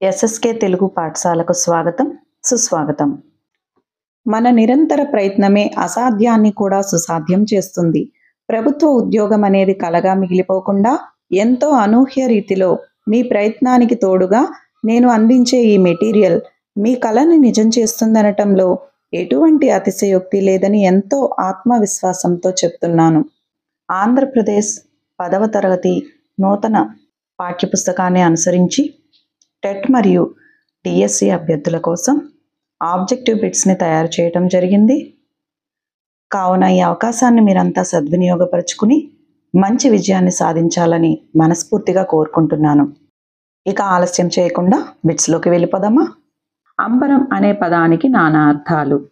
SSK Telugu పాఠశాలకు స్వాగతం, సుస్వాగతం. మన నిరంతర ప్రయత్నమే అసాధ్యాన్ని కూడా సుసాధ్యం చేస్తుంది. ప్రభుత్వ ఉద్యోగం అనేది కలగా మిగిలిపోకుండా ఎంతో అనూహ్య రీతిలో మీ ప్రయత్నానికి తోడుగా నేను అందించే ఈ మెటీరియల్ మీ కలను నిజం చేస్తుందనటంలో ఎటువంటి అతిశయోక్తి లేదని ఎంతో ఆత్మవిశ్వాసంతో చెప్తున్నాను. ఆంధ్రప్రదేశ్ 10వ తరగతి నూతన పాఠ్యపుస్తకాన్ని అనుసరించి టెట్ మరియు డిఎస్సి అభ్యర్థుల కోసం ఆబ్జెక్టివ్ బిట్స్ని తయారు చేయడం జరిగింది. కావున ఈ అవకాశాన్ని మీరంతా సద్వినియోగపరుచుకుని మంచి విజయాన్ని సాధించాలని మనస్ఫూర్తిగా కోరుకుంటున్నాను. ఇక ఆలస్యం చేయకుండా బిట్స్లోకి వెళ్ళిపోదామా? అంబరం అనే పదానికి నానా అర్థాలు.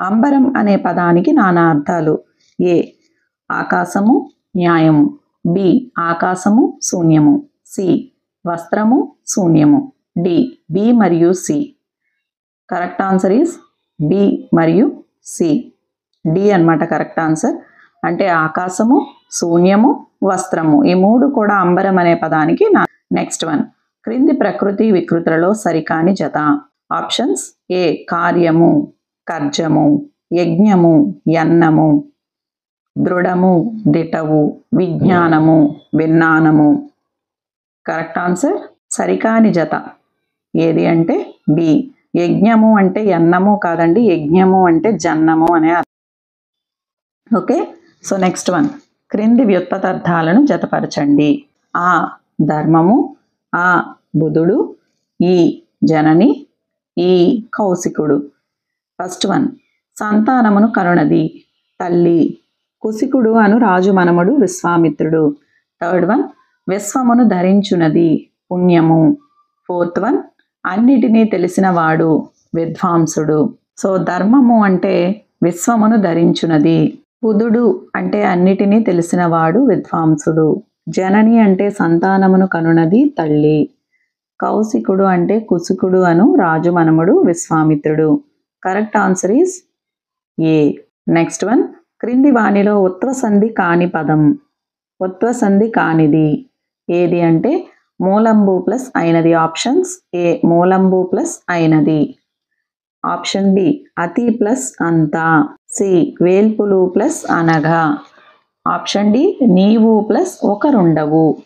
అంబరం అనే పదానికి నానా అర్థాలు. ఏ. ఆకాశము, న్యాయము. బి. ఆకాశము, శూన్యము. సి. వస్త్రము, శూన్యము. డి. బి మరియు C. Correct answer is B మరియు సి. డి అన్నమాట కరెక్ట్ ఆన్సర్. అంటే ఆకాశము, శూన్యము, వస్త్రము ఈ మూడు కూడా అంబరం అనే పదానికి నెక్స్ట్ వన్. క్రింది ప్రకృతి వికృతులలో సరికాని జత. ఆప్షన్స్. ఏ. కార్యము, కర్జము. యజ్ఞము, యన్నము. దృఢము, దిటవు. విజ్ఞానము, విజ్ఞానము. కరెక్ట్ ఆన్సర్ సరికాని జత ఏది అంటే బి. యజ్ఞము అంటే యన్నము కాదండి, యజ్ఞము అంటే జన్నము అనే అర్థం. Okay, so next one. క్రింది వ్యుత్పతార్థాలను జతపరచండి. ఆ. ధర్మము. ఆ. బుధుడు. ఈ. జనని. ఈ. కౌశికుడు. First one. సంతానమును కరుణది. తల్లి. కుశికుడు అను రాజు మనముడు విశ్వామిత్రుడు. Third one. విశ్వమును ధరించునది. పుణ్యము. Fourth one. అన్నిటినీ తెలిసిన వాడు. విద్వాంసుడు. సో ధర్మము అంటే విశ్వమును ధరించునది. బుధుడు అంటే అన్నిటినీ తెలిసిన వాడు, విద్వాంసుడు. జనని అంటే సంతానమును కనునది, తల్లి. కౌశికుడు అంటే కుశికుడు అను రాజు మనముడు విశ్వామిత్రుడు. Correct answer is A. Next one. క్రింది వానిలో ఉత్వసంధి కాని పదం. ఉత్వసంధి కానిది ఏది అంటే మూలంబు ప్లస్ అయినది. ఆప్షన్స్. ఏ. మూలంబు ప్లస్ అయినది. Option B. అతి ప్లస్ అంతా. సి. వేల్పులు ప్లస్ అనగా. Option D. నీవు ప్లస్ ఒకరుండవు.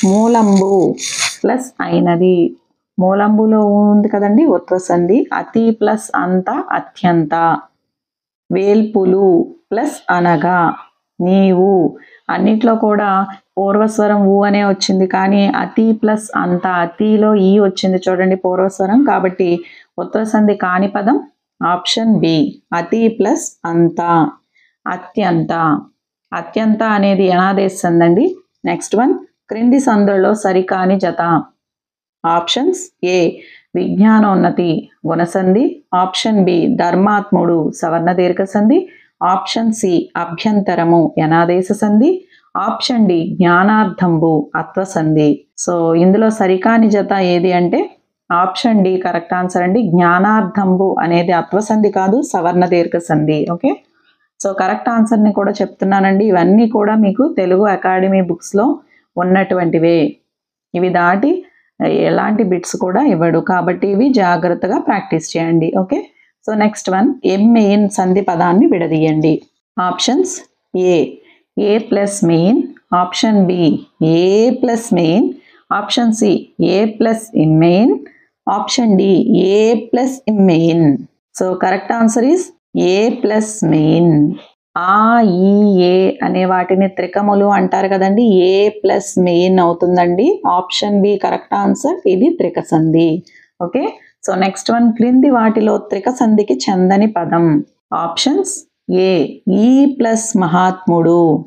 మూలంబు ప్లస్ అయినది. మూలంబులో ఉంది కదండి ఉత్వసంధి. అతి ప్లస్ అంత, అత్యంత. వేల్పులు ప్లస్ అనగా. నీవు అన్నిట్లో కూడా పూర్వస్వరం ఊ అనే వచ్చింది, కానీ అతి ప్లస్ అంత, అతిలో ఈ వచ్చింది చూడండి పూర్వస్వరం, కాబట్టి ఉత్వసంధి కాని పదం ఆప్షన్ బి. అతి ప్లస్ అంత, అత్యంత. అత్యంత అనేది అనాదేశ సంధి అండి. Next one. క్రింది సందులలో సరికాని జత. ఆప్షన్స్. ఏ. విజ్ఞానోన్నతి గుణసంధి. Option B. ధర్మాత్ముడు సవర్ణ దీర్ఘ సంధి. Option C. అభ్యంతరము యనాదేశ సంధి. Option D. జ్ఞానార్థంబు అత్వసంధి. సో ఇందులో సరికాని జత ఏది అంటే ఆప్షన్ డి కరెక్ట్ ఆన్సర్ అండి. జ్ఞానార్థంబు అనేది అత్వసంధి కాదు, సవర్ణ దీర్ఘ సంధి. ఓకే, సో కరెక్ట్ ఆన్సర్ని కూడా చెప్తున్నానండి. ఇవన్నీ కూడా మీకు తెలుగు అకాడమీ బుక్స్లో ఉన్నటువంటివే. ఇవి దాటి ఎలాంటి బిట్స్ కూడా ఇవ్వడు, కాబట్టి ఇవి జాగ్రత్తగా ప్రాక్టీస్ చేయండి. Okay, so next one. మెయిన్ సంధి పదాన్ని విడదీయండి. ఆప్షన్స్. ఏ. ఏ ప్లస్ మెయిన్. Option B. ఏ ప్లస్ మెయిన్. Option C. ఏ ప్లస్ ఇమ్మెయిన్. Option D. ఏ ప్లస్ ఇమ్మెయిన్. సో కరెక్ట్ ఆన్సర్ ఈస్ ఏ ప్లస్ మెయిన్. ఆ, ఈ, ఏ అనే వాటిని త్రికములు అంటారు కదండి. ఏ ప్లస్ మెయిన్ అవుతుందండి. Option B correct answer. ఇది త్రిక సంధి. Okay, so next one. క్రింది వాటిలో త్రిక సంధికి చెందని పదం. ఆప్షన్స్. ఏ. ఈ ప్లస్ మహాత్ముడు.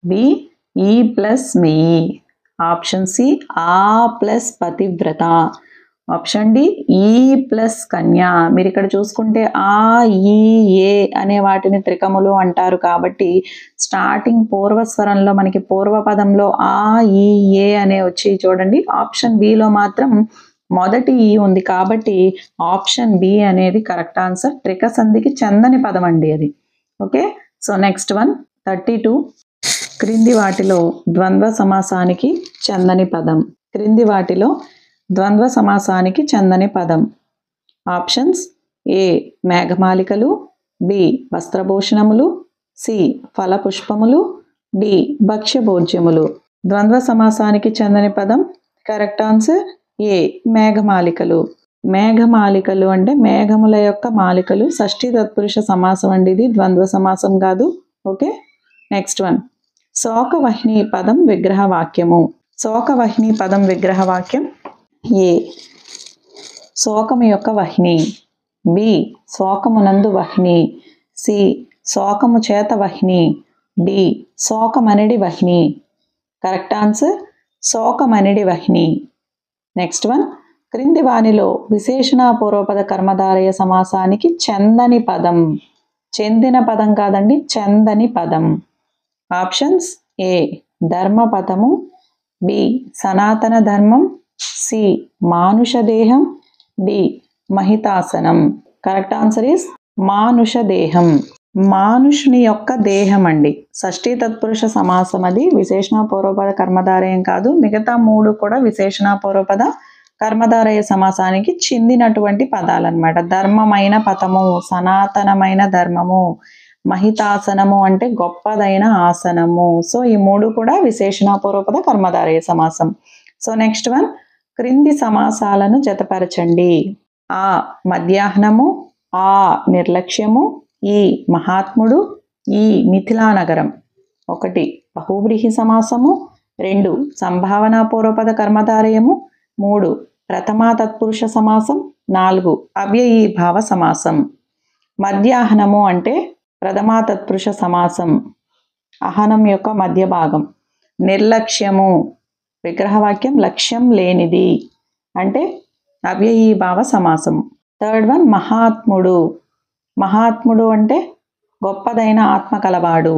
బి. ఈ ప్లస్ మెయి. Option C. ఆ ప్లస్ పతివ్రత. Option D. ఈ ప్లస్ కన్య. మీరు ఇక్కడ చూసుకుంటే ఆ, ఈ, ఏ అనే వాటిని త్రికములు అంటారు, కాబట్టి స్టార్టింగ్ పూర్వస్వరంలో మనకి పూర్వపదంలో ఆ, ఈ, ఏ అనే వచ్చి చూడండి. ఆప్షన్ బిలో మాత్రం మొదటి ఈ ఉంది, కాబట్టి ఆప్షన్ బి అనేది కరెక్ట్ ఆన్సర్. త్రిక సంధికి చెందని పదం అండి అది. Okay, so next one. 32. క్రింది వాటిలో ద్వంద్వ సమాసానికి చెందని పదం. క్రింది వాటిలో ద్వంద్వ సమాసానికి చెందని పదం. ఆప్షన్స్: ఏ మేఘమాలికలు, బి వస్త్రభూషణములు, సి ఫలపుష్పములు, డి భక్ష్యభోజ్యములు. ద్వంద్వ సమాసానికి చెందని పదం కరెక్ట్ ఆన్సర్ ఏ మేఘమాలికలు. మేఘమాలికలు అంటే మేఘముల యొక్క మాలికలు. షష్ఠీ తత్పురుష సమాసం అండి ఇది, ద్వంద్వ సమాసం కాదు. Okay, next one. శోకవహ్ని పదం విగ్రహవాక్యము. శోకవహ్ని పదం విగ్రహవాక్యం. ఏ శోకము యొక్క వహ్ని, బి శోకమునందు వహ్ని, సి శోకము చేత వహ్ని, డి శోకమనిడి వహ్ని. కరెక్ట్ ఆన్సర్ శోకమనిడి వహ్ని. Next one. క్రింది వానిలో విశేషణపూర్వపద కర్మధారయ సమాసానికి చెందని పదం. చెందిన పదం కాదండి, చెందని పదం. ఆప్షన్స్: ఏ ధర్మపదము, బి సనాతన ధర్మం, సి మానుష దేహం, డి మహితాసనం. కరెక్ట్ ఆన్సర్ ఈస్ మానుష దేహం. మానుషుని యొక్క దేహం అండి. షష్ఠీ తత్పురుష సమాసం అది, విశేషణపూర్వపద కర్మధారయం కాదు. మిగతా మూడు కూడా విశేషణపూర్వపద కర్మధారయ సమాసానికి చెందినటువంటి పదాలన్నమాట. ధర్మమైన పదము, సనాతనమైన ధర్మము, మహితాసనము అంటే గొప్పదైన ఆసనము. సో ఈ మూడు కూడా విశేషణపూర్వపద కర్మధారయ సమాసం. So next one. క్రింది సమాసాలను జతపరచండి. ఆ మధ్యాహ్నము, ఆ నిర్లక్ష్యము, ఈ మహాత్ముడు, ఈ మిథిలానగరం. 1 బహువ్రీహి సమాసము, 2 సంభావనాపూర్వపద కర్మధారయము, 3 ప్రథమా తత్పురుష సమాసం, 4 అవ్యయీభావ సమాసం. మధ్యాహ్నము అంటే ప్రథమా తత్పురుష సమాసం, అహనం యొక్క మధ్య భాగం. నిర్లక్ష్యము విగ్రహవాక్యం, లక్ష్యం లేనిది అంటే అవ్యయీభావ సమాసం. థర్డ్ వన్ మహాత్ముడు. మహాత్ముడు అంటే గొప్పదైన ఆత్మ కలవాడు,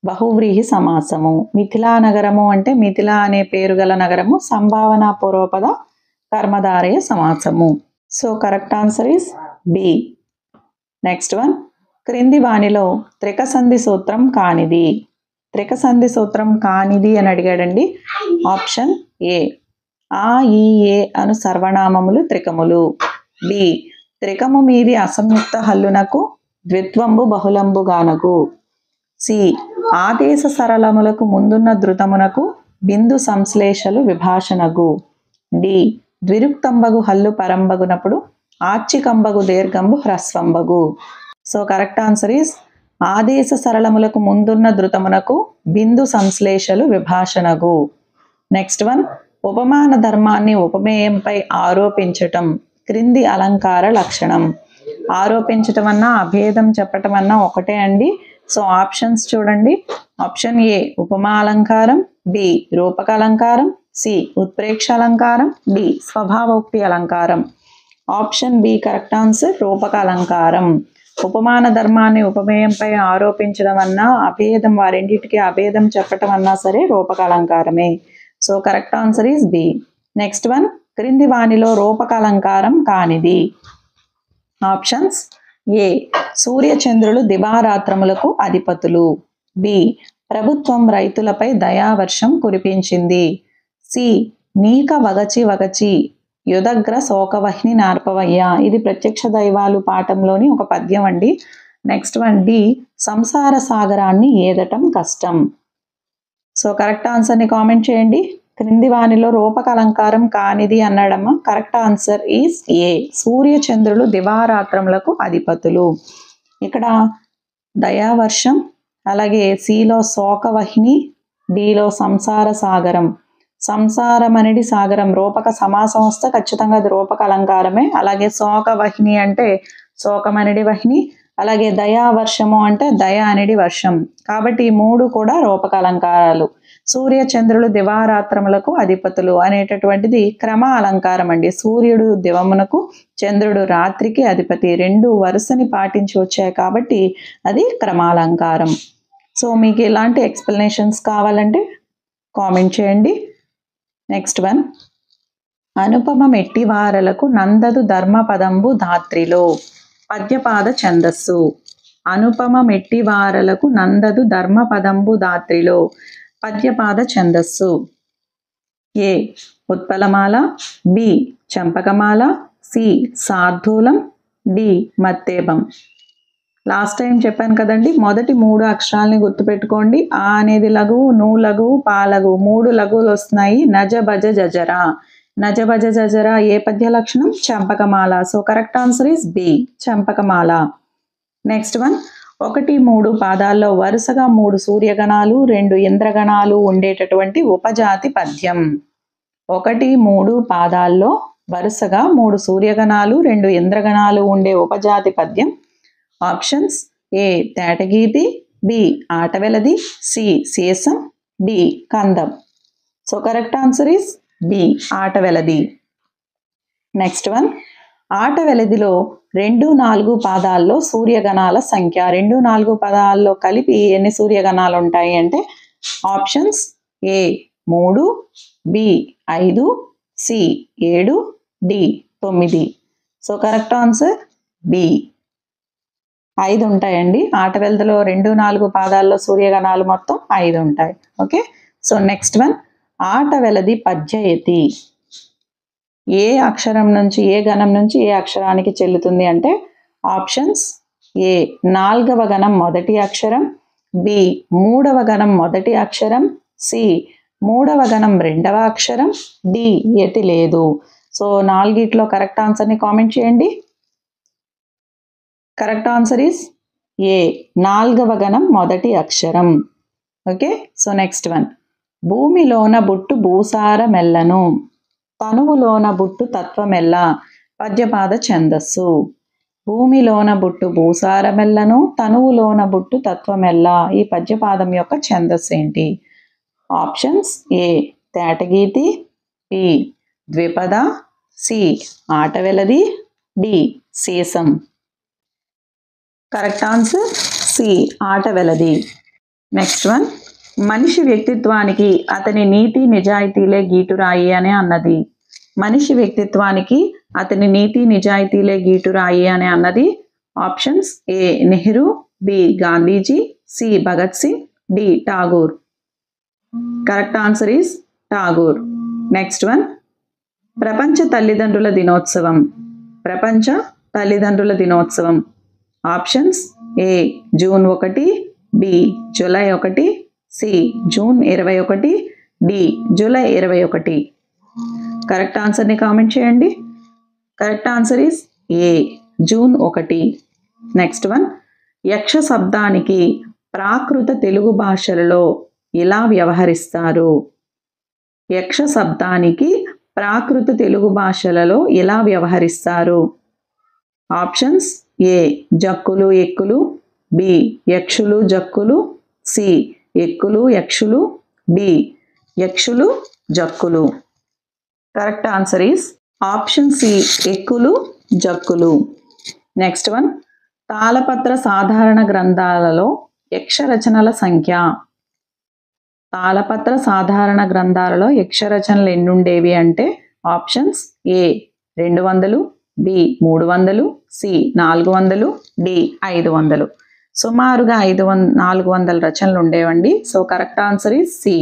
బహువ్రీహి సమాసము. మిథిలానగరము అంటే మిథిల అనే పేరు గల నగరము, సంభావనాపూర్వపద కర్మధారయ సమాసము. So correct answer is B. Next one. క్రింది వానిలో త్రికసంధి సూత్రం కానిది. త్రికసంధి సూత్రం కానిది అని అడిగాడండి. ఆప్షన్ ఏ ఆ ఈ ఏ అను సర్వనామములు త్రికములు, బి త్రికము మీది అసంయుక్త హల్లునకు ద్విత్వంబు బహుళంబు గానగు, సి ఆదేశ సరళములకు ముందున్న ధృతమునకు బిందు సంశ్లేషలు విభాషణగు, డి ద్విరుక్తంబగు హల్లు పరంబగునప్పుడు ఆచ్చికంబగు దీర్ఘంబు హ్రస్వంబగు. సో కరెక్ట్ ఆన్సర్ ఈస్ ఆదేశ సరళములకు ముందున్న ధృతమునకు బిందు సంశ్లేషలు విభాషణగు. Next one. ఉపమాన ధర్మాన్ని ఉపమేయంపై ఆరోపించటం క్రింది అలంకార లక్షణం. ఆరోపించటం అన్నా అభేదం చెప్పటం అన్నా ఒకటే అండి. సో ఆప్షన్స్ చూడండి. ఆప్షన్ ఏ ఉపమా అలంకారం, బి రూపక అలంకారం, సి ఉత్ప్రేక్ష అలంకారం, డి స్వభావోక్తి అలంకారం. ఆప్షన్ బి కరెక్ట్ ఆన్సర్ రూపక అలంకారం. ఉపమాన ధర్మాన్ని ఉపమేయంపై ఆరోపించడం అన్నా అభేదం, వారింటికి అభేదం చెప్పటం అన్నా సరే రూపక అలంకారమే. So correct answer is B. Next one. క్రింది వానిలో రూపక అలంకారం కానిది. ఆప్షన్స్ ఏ సూర్యచంద్రులు దివారాత్రములకు అధిపతులు, బి ప్రభుత్వం రైతులపై దయావర్షం కురిపించింది, సి నీక వగచి వగచి యుదగ్ర శోకవహ్ని నార్పవయ్యా. ఇది ప్రత్యక్ష దైవాలు పాఠంలోని ఒక పద్యం అండి. Next one. డి సంసార సాగరాన్ని ఏదటం కష్టం. సో కరెక్ట్ ఆన్సర్ని కామెంట్ చేయండి. క్రింది వానిలో రూపక అలంకారం కానిది అన్నాడమ్మా. కరెక్ట్ ఆన్సర్ ఈస్ ఏ సూర్యచంద్రులు దివారాత్రములకు అధిపతులు. ఇక్కడ దయావర్షం, అలాగే సిలో శోకవహ్ని, డిలో సంసార సాగరం. సంసారం అనేది సాగరం, రూపక సమాసం వస్తే ఖచ్చితంగా అది రూపక అలంకారమే. అలాగే శోకవహ్ని అంటే శోకం అనేది వహ్ని, అలాగే దయావర్షము అంటే దయ అనేది వర్షం. కాబట్టి ఈ మూడు కూడా రూపక అలంకారాలు. సూర్యచంద్రులు దివారాత్రములకు అధిపతులు అనేటటువంటిది క్రమ అలంకారం అండి. సూర్యుడు దివమునకు, చంద్రుడు రాత్రికి అధిపతి, రెండు వరుసని పాటించి వచ్చాయి కాబట్టి అది క్రమాలంకారం. సో మీకు ఇలాంటి ఎక్స్ప్లెనేషన్స్ కావాలంటే కామెంట్ చేయండి. Next one. అనుపమ మెట్టివారలకు నందదు ధర్మపదంబు ధాత్రిలో. పద్యపాద ఛందస్సు. అనుపమ మెట్టివారలకు నందదు ధర్మపదంబు ధాత్రిలో. పద్యపాద ఛందస్సు. ఏ ఉత్పలమాల, బి చంపకమాల, సి శార్దూలం, డి మత్తేబం. లాస్ట్ టైం చెప్పాను కదండి, మొదటి 3 అక్షరాలని గుర్తుపెట్టుకోండి. ఆ అనేది లఘువు, ను లఘువు, పా లఘువు, 3 లఘువులు వస్తున్నాయి. నజ భజ జజరా. నజ భజ జజరా ఏ పద్య లక్షణం? చంపకమాల. So correct answer is B చంపకమాల. నెక్స్ట్ వన్, 1, 3 పాదాల్లో వరుసగా 3 సూర్యగణాలు 2 ఇంద్రగణాలు ఉండేటటువంటి ఉపజాతి పద్యం. 1, 3 పాదాల్లో వరుసగా 3 సూర్యగణాలు 2 ఇంద్రగణాలు ఉండే ఉపజాతి పద్యం. ఆప్షన్స్: ఏ తేటగీతి, బి ఆటవెలది, సి సీసం, డి కందం. So correct answer is B ఆటవెలది. నెక్స్ట్ వన్, ఆటవెలదిలో 2, 4 పాదాల్లో సూర్యగణాల సంఖ్య. 2, 4 పదాల్లో కలిపి ఎన్ని సూర్యగణాలు ఉంటాయి అంటే options: A 3, B 5, C 7, D 9. So correct answer B 5 ఉంటాయండి. ఆటవెలదిలో 2, 4 పాదాల్లో సూర్యగణాలు మొత్తం 5 ఉంటాయి. ఓకే. సో నెక్స్ట్ వన్, ఆటవెలది పద్యయతి ఏ అక్షరం నుంచి, ఏ గణం నుంచి ఏ అక్షరానికి చెల్లుతుంది అంటే ఆప్షన్స్: ఏ 4వ గణం మొదటి అక్షరం, బి 3వ గణం మొదటి అక్షరం, సి 3వ గణం 2వ అక్షరం, డి యతి లేదు. సో 4 కరెక్ట్ ఆన్సర్ని కామెంట్ చేయండి. కరెక్ట్ ఆన్సర్ ఈస్ ఏ 4వ గణం మొదటి అక్షరం. ఓకే. సో నెక్స్ట్ వన్, భూమిలోన బుట్టు భూసార మెల్లను, తనువులోన బుట్టు తత్వమెల్ల పద్యపాద ఛందస్సు. భూమిలోన బుట్టు భూసార మెల్లను, తనువులోన బుట్టు తత్వమెల్ల ఈ పద్యపాదం యొక్క ఛందస్సు ఏంటి? ఆప్షన్స్: ఏ తేటగీతి, బి ద్విపద, సి ఆటవెలది, డి సీసం. కరెక్ట్ ఆన్సర్ సి ఆటవెలది. నెక్స్ట్ వన్, మనిషి వ్యక్తిత్వానికి అతని నీతి నిజాయితీలే గీటురాయి అని అన్నది. మనిషి వ్యక్తిత్వానికి అతని నీతి నిజాయితీలే గీటురాయి అని అన్నది options: A Nehru, B Gandhiji, C Bhagat Singh, D Tagore. Correct answer is Tagore. Next one, ప్రపంచ తల్లిదండ్రుల దినోత్సవం. ప్రపంచ తల్లిదండ్రుల దినోత్సవం. Options: A June 1, B July 1, C June 21, D July 21. కరెక్ట్ ఆన్సర్ని కామెంట్ చేయండి. Correct answer is A June 1. Next one, యక్ష శబ్దానికి ప్రాకృత తెలుగు భాషలలో ఇలా వ్యవహరిస్తారు. యక్ష శబ్దానికి ప్రాకృత తెలుగు భాషలలో ఇలా వ్యవహరిస్తారు. ఆప్షన్స్: ఏ జక్కులు ఎక్కులు, బి యక్షులు జక్కులు, సి ఎక్కులు యక్షులు, డి యక్షులు జక్కులు. Correct answer is option C ఎక్కులు జక్కులు. నెక్స్ట్ వన్, తాళపత్ర సాధారణ గ్రంథాలలో యక్షరచనల సంఖ్య. తాళపత్ర సాధారణ గ్రంథాలలో యక్షరచనలు ఎన్ని ఉండేవి అంటే options: A 200, B 300, C 400, D 500. సుమారుగా 400 రచనలు ఉండేవండి. So correct answer is C.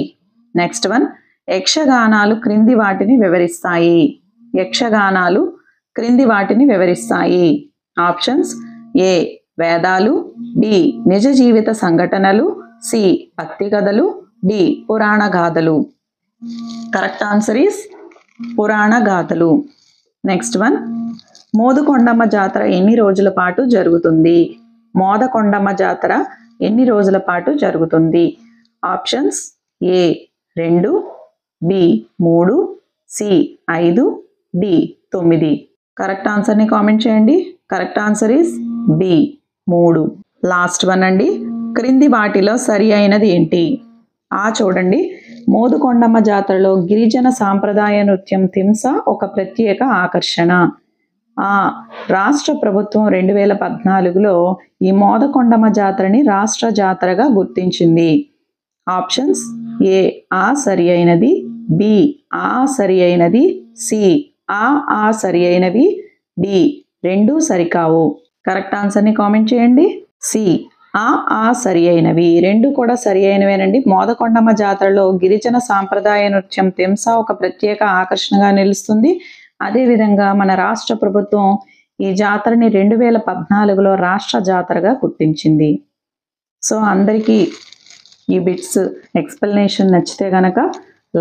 Next one, యక్షగానాలు క్రింది వాటిని వివరిస్తాయి. యక్షగానాలు క్రింది వాటిని వివరిస్తాయి. ఆప్షన్స్: ఏ వేదాలు, బి నిజ జీవిత సంఘటనలు, సి భక్తి కథలు, డి పురాణ గాథలు. కరెక్ట్ ఆన్సర్ ఈస్ పురాణ గాథలు. నెక్స్ట్ వన్, మోదుకొండమ్మ జాతర ఎన్ని రోజుల పాటు జరుగుతుంది? మోదకొండమ్మ జాతర ఎన్ని రోజుల పాటు జరుగుతుంది? Options: A 2, B 3, C 5, D 9. Correct ఆన్సర్ని కామెంట్ చేయండి. Correct answer is B 3. Last one అండి, క్రింది వాటిలో సరి అయినది ఏంటి? చూడండి, మోదుకొండమ్మ జాతరలో గిరిజన సాంప్రదాయ నృత్యం తింస ఒక ప్రత్యేక ఆకర్షణ. రాష్ట్ర ప్రభుత్వం 2014లో ఈ మోదకొండమ్మ జాతరని రాష్ట్ర జాతరగా గుర్తించింది. ఆప్షన్స్: ఏ సరి అయినది, బి సరి అయినది, సి సరి అయినవి, డి 2 సరికావు. కరెక్ట్ ఆన్సర్ని కామెంట్ చేయండి. సి సరి అయినవి. రెండు కూడా సరి అయినవేనండి. మోదకొండమ్మ జాతరలో గిరిజన సాంప్రదాయ నృత్యం తెంసా ఒక ప్రత్యేక ఆకర్షణగా నిలుస్తుంది. అదేవిధంగా మన రాష్ట్ర ప్రభుత్వం ఈ జాతరని 2014లో రాష్ట్ర జాతరగా గుర్తించింది. సో అందరికీ ఈ బిట్స్ ఎక్స్ప్లెనేషన్ నచ్చితే గనక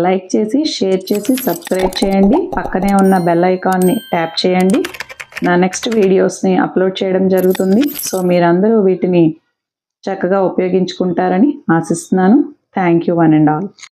లైక్ చేసి, షేర్ చేసి, సబ్స్క్రైబ్ చేయండి. పక్కనే ఉన్న బెల్ ఐకాన్ని ట్యాప్ చేయండి. నా నెక్స్ట్ వీడియోస్ని అప్లోడ్ చేయడం జరుగుతుంది. సో మీరందరూ వీటిని చక్కగా ఉపయోగించుకుంటారని ఆశిస్తున్నాను. Thank you one and all.